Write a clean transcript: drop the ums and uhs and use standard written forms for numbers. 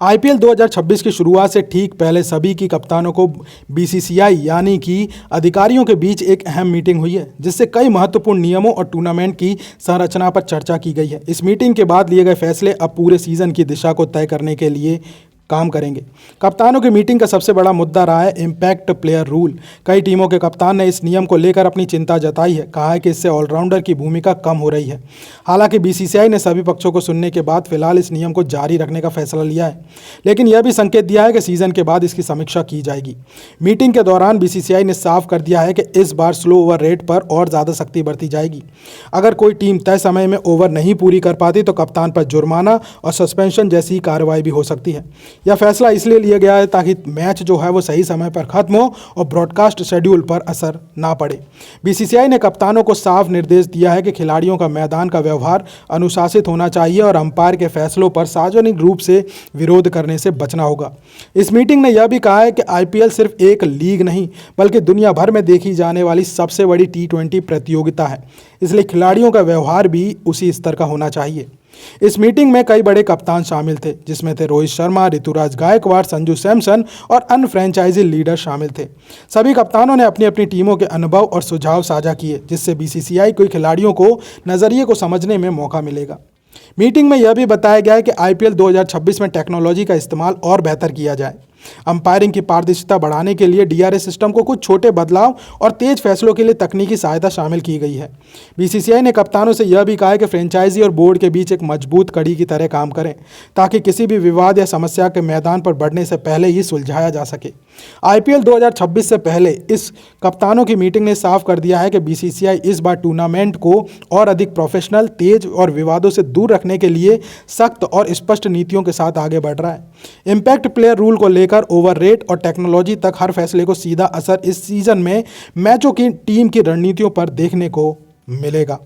IPL 2026 की शुरुआत से ठीक पहले सभी की कप्तानों को बीसीसीआई यानी कि अधिकारियों के बीच एक अहम मीटिंग हुई है, जिससे कई महत्वपूर्ण नियमों और टूर्नामेंट की संरचना पर चर्चा की गई है। इस मीटिंग के बाद लिए गए फैसले अब पूरे सीजन की दिशा को तय करने के लिए काम करेंगे। कप्तानों की मीटिंग का सबसे बड़ा मुद्दा रहा है इम्पैक्ट प्लेयर रूल। कई टीमों के कप्तान ने इस नियम को लेकर अपनी चिंता जताई है, कहा है कि इससे ऑलराउंडर की भूमिका कम हो रही है। हालांकि बीसीसीआई ने सभी पक्षों को सुनने के बाद फिलहाल इस नियम को जारी रखने का फैसला लिया है, लेकिन यह भी संकेत दिया है कि सीजन के बाद इसकी समीक्षा की जाएगी। मीटिंग के दौरान बीसीसीआई ने साफ कर दिया है कि इस बार स्लो ओवर रेट पर और ज़्यादा सख्ती बरती जाएगी। अगर कोई टीम तय समय में ओवर नहीं पूरी कर पाती तो कप्तान पर जुर्माना और सस्पेंशन जैसी कार्रवाई भी हो सकती है। यह फैसला इसलिए लिया गया है ताकि मैच जो है वो सही समय पर खत्म हो और ब्रॉडकास्ट शेड्यूल पर असर ना पड़े। बीसीसीआई ने कप्तानों को साफ निर्देश दिया है कि खिलाड़ियों का मैदान का व्यवहार अनुशासित होना चाहिए और अंपायर के फैसलों पर सार्वजनिक रूप से विरोध करने से बचना होगा। इस मीटिंग ने यह भी कहा है कि आईपीएल सिर्फ एक लीग नहीं बल्कि दुनिया भर में देखी जाने वाली सबसे बड़ी T20 प्रतियोगिता है, इसलिए खिलाड़ियों का व्यवहार भी उसी स्तर का होना चाहिए। इस मीटिंग में कई बड़े कप्तान शामिल थे, जिसमें थे रोहित शर्मा, ऋतुराज गायकवाड़, संजू सैमसन और अन्य फ्रेंचाइजी लीडर शामिल थे। सभी कप्तानों ने अपनी अपनी टीमों के अनुभव और सुझाव साझा किए, जिससे बीसीसीआई को खिलाड़ियों को नज़रिए को समझने में मौका मिलेगा। मीटिंग में यह भी बताया गया है कि आईपीएल 2026 में टेक्नोलॉजी का इस्तेमाल और बेहतर किया जाए। अंपायरिंग की पारदर्शिता बढ़ाने के लिए डीआरएस सिस्टम को कुछ छोटे बदलाव और तेज फैसलों के लिए तकनीकी सहायता शामिल की गई है। बीसीसीआई ने कप्तानों से यह भी कहा है कि फ्रेंचाइजी और बोर्ड के बीच एक मजबूत कड़ी की तरह काम करें, ताकि किसी भी विवाद या समस्या के मैदान पर बढ़ने से पहले ही सुलझाया जा सके। आईपीएल 2026 से पहले इस कप्तानों की मीटिंग ने साफ कर दिया है कि बीसीसीआई इस बार टूर्नामेंट को और अधिक प्रोफेशनल, तेज और विवादों से दूर रखने के लिए सख्त और स्पष्ट नीतियों के साथ आगे बढ़ रहा है। इम्पैक्ट प्लेयर रूल को लेकर ओवर रेट और टेक्नोलॉजी तक हर फैसले को सीधा असर इस सीजन में मैचों की टीम की रणनीतियों पर देखने को मिलेगा।